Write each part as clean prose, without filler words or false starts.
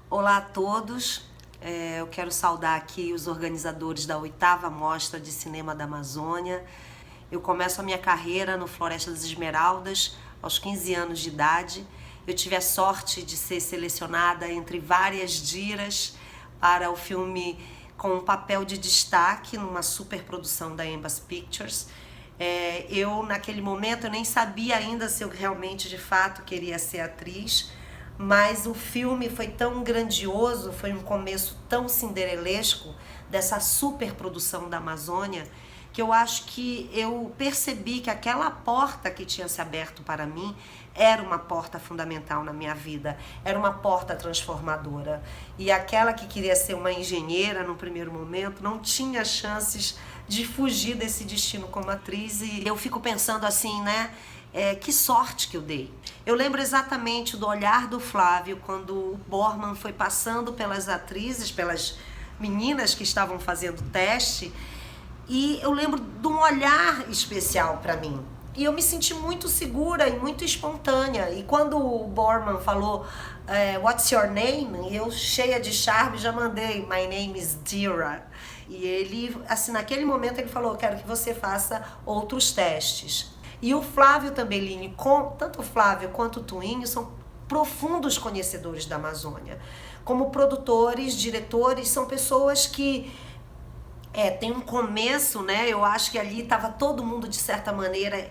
Olá a todos, eu quero saudar aqui os organizadores da 8ª Mostra de Cinema da Amazônia. Eu começo a minha carreira no Floresta das Esmeraldas aos 15 anos de idade. Eu tive a sorte de ser selecionada entre várias diras para o filme com um papel de destaque numa superprodução da Embas Pictures. Naquele momento, eu nem sabia ainda se eu realmente, de fato, queria ser atriz, mas o filme foi tão grandioso, foi um começo tão cinderelesco dessa superprodução da Amazônia, que eu acho que eu percebi que aquela porta que tinha se aberto para mim era uma porta fundamental na minha vida, era uma porta transformadora. E aquela que queria ser uma engenheira no primeiro momento não tinha chances de fugir desse destino como atriz. E eu fico pensando assim, né? Que sorte que eu dei. Eu lembro exatamente do olhar do Flávio quando o Borman foi passando pelas atrizes, pelas meninas que estavam fazendo teste, e eu lembro de um olhar especial para mim. E eu me senti muito segura e muito espontânea. E quando o Borman falou What's your name? Eu, cheia de charme, já mandei My name is Dira. E ele, assim, naquele momento ele falou, quero que você faça outros testes. E o Flávio Tambellini, tanto o Flávio quanto o Tuinho, são profundos conhecedores da Amazônia. Como produtores, diretores, são pessoas que tem um começo, né? Eu acho que ali estava todo mundo, de certa maneira,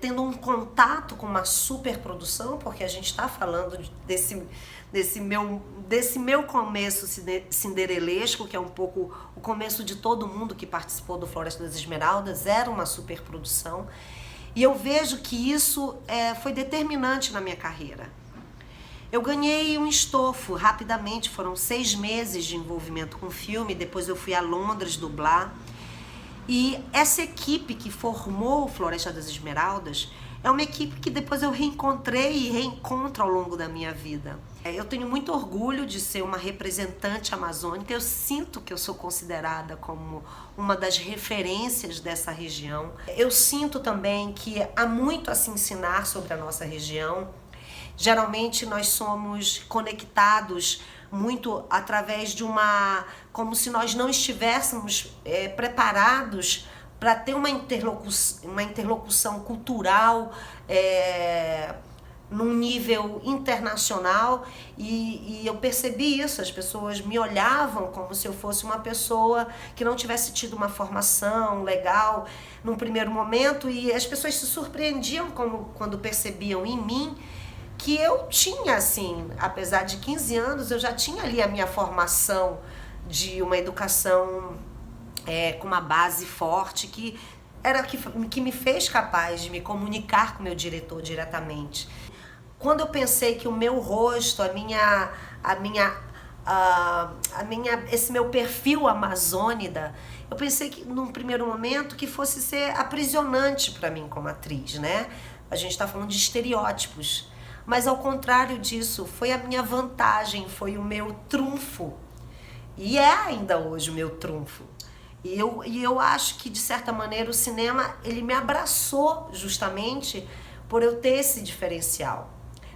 tendo um contato com uma superprodução, porque a gente está falando desse meu começo cinderelesco, que é um pouco o começo de todo mundo que participou do Floresta das Esmeraldas, era uma superprodução. E eu vejo que isso foi determinante na minha carreira. Eu ganhei um estofo rapidamente, foram 6 meses de envolvimento com o filme, depois eu fui a Londres dublar. E essa equipe que formou o Floresta das Esmeraldas é uma equipe que depois eu reencontrei e reencontro ao longo da minha vida. Eu tenho muito orgulho de ser uma representante amazônica, eu sinto que eu sou considerada como uma das referências dessa região. Eu sinto também que há muito a se ensinar sobre a nossa região. Geralmente nós somos conectados muito através de como se nós não estivéssemos preparados para ter uma interlocução cultural num nível internacional, e eu percebi isso, as pessoas me olhavam como se eu fosse uma pessoa que não tivesse tido uma formação legal num primeiro momento, e as pessoas se surpreendiam quando percebiam em mim que eu tinha, assim, apesar de 15 anos, eu já tinha ali a minha formação de uma educação com uma base forte, que me fez capaz de me comunicar com o meu diretor diretamente. Quando eu pensei que o meu rosto, esse meu perfil amazônida, eu pensei que num primeiro momento que fosse ser aprisionante para mim como atriz, né? A gente está falando de estereótipos. Mas ao contrário disso, foi a minha vantagem, foi o meu trunfo. E é ainda hoje o meu trunfo. E eu acho que, de certa maneira, o cinema ele me abraçou justamente por eu ter esse diferencial.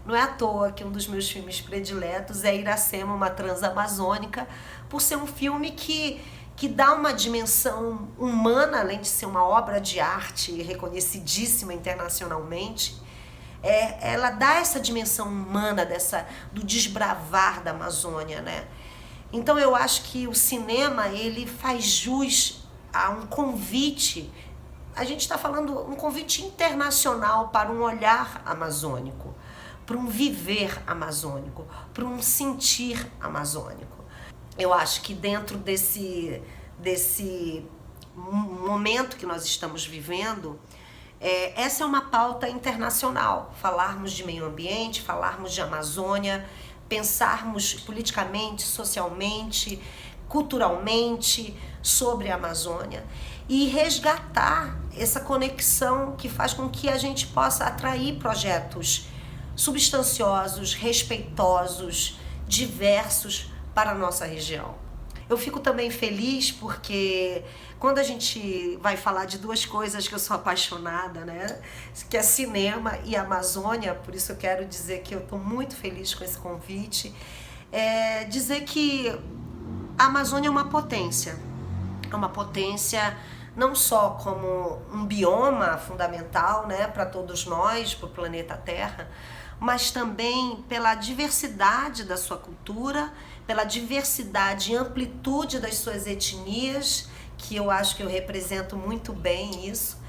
Não é à toa que um dos meus filmes prediletos é Iracema, uma transamazônica, por ser um filme que dá uma dimensão humana, além de ser uma obra de arte reconhecidíssima internacionalmente. Ela dá essa dimensão humana do desbravar da Amazônia, né? Então eu acho que o cinema ele faz jus a um convite. A gente está falando um convite internacional para um olhar amazônico, para um viver amazônico, para um sentir amazônico. Eu acho que dentro desse momento que nós estamos vivendo, essa é uma pauta internacional, falarmos de meio ambiente, falarmos de Amazônia, pensarmos politicamente, socialmente, culturalmente sobre a Amazônia e resgatar essa conexão que faz com que a gente possa atrair projetos substanciosos, respeitosos, diversos para a nossa região. Eu fico também feliz porque quando a gente vai falar de duas coisas que eu sou apaixonada, né? Que é cinema e Amazônia, por isso eu quero dizer que eu estou muito feliz com esse convite. dizer que a Amazônia é uma potência não só como um bioma fundamental, né, para todos nós, para o planeta Terra, mas também pela diversidade da sua cultura, pela diversidade e amplitude das suas etnias, que eu acho que eu represento muito bem isso,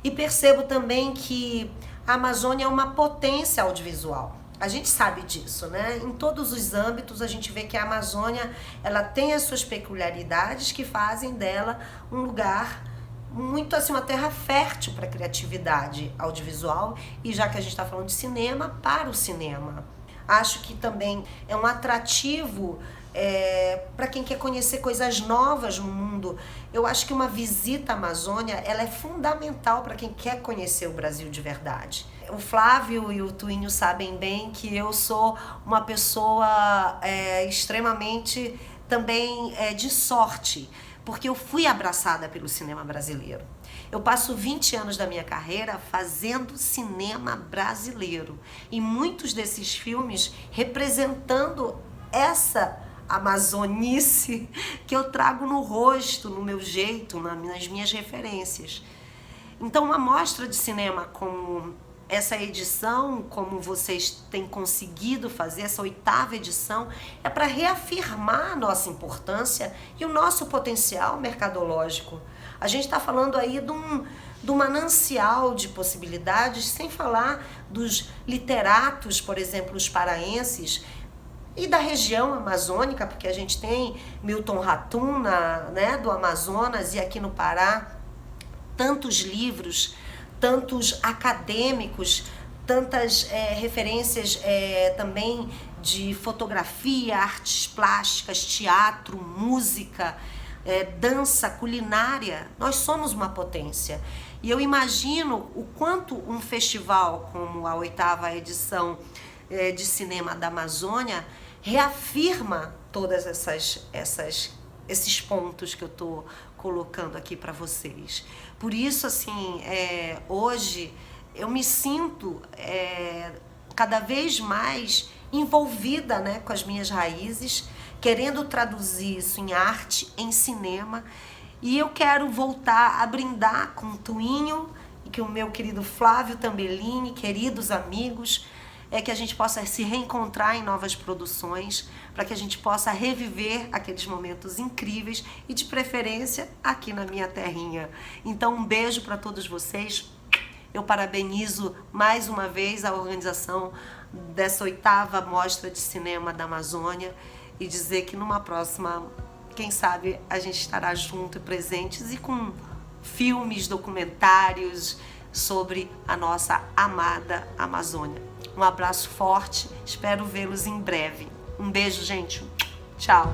e percebo também que a Amazônia é uma potência audiovisual. A gente sabe disso, né? Em todos os âmbitos a gente vê que a Amazônia, ela tem as suas peculiaridades que fazem dela um lugar muito assim, uma terra fértil para a criatividade audiovisual, e já que a gente está falando de cinema, para o cinema. Acho que também é um atrativo para quem quer conhecer coisas novas no mundo. Eu acho que uma visita à Amazônia, ela é fundamental para quem quer conhecer o Brasil de verdade. O Flávio e o Tuinho sabem bem que eu sou uma pessoa extremamente também de sorte, porque eu fui abraçada pelo cinema brasileiro. Eu passo 20 anos da minha carreira fazendo cinema brasileiro, e muitos desses filmes representando essa amazonice que eu trago no rosto, no meu jeito, nas minhas referências. Então, uma mostra de cinema como essa edição, como vocês têm conseguido fazer, essa 8ª edição, é para reafirmar a nossa importância e o nosso potencial mercadológico. A gente está falando aí de um manancial de possibilidades, sem falar dos literatos, por exemplo, os paraenses, e da região amazônica, porque a gente tem Milton Ratum, né, do Amazonas, e aqui no Pará, tantos livros, tantos acadêmicos, tantas referências também de fotografia, artes plásticas, teatro, música, dança, culinária. Nós somos uma potência. E eu imagino o quanto um festival como a 8ª edição de cinema da Amazônia reafirma todas esses pontos que eu estou colocando aqui para vocês. Por isso, assim, hoje eu me sinto cada vez mais envolvida, né, com as minhas raízes, querendo traduzir isso em arte, em cinema, e eu quero voltar a brindar com o Tuinho e com o meu querido Flávio Tambellini, queridos amigos, que a gente possa se reencontrar em novas produções, para que a gente possa reviver aqueles momentos incríveis e, de preferência, aqui na minha terrinha. Então, um beijo para todos vocês. Eu parabenizo mais uma vez a organização dessa 8ª Mostra de Cinema da Amazônia e dizer que numa próxima, quem sabe, a gente estará junto e presentes e com filmes, documentários sobre a nossa amada Amazônia. Um abraço forte, espero vê-los em breve. Um beijo, gente. Tchau.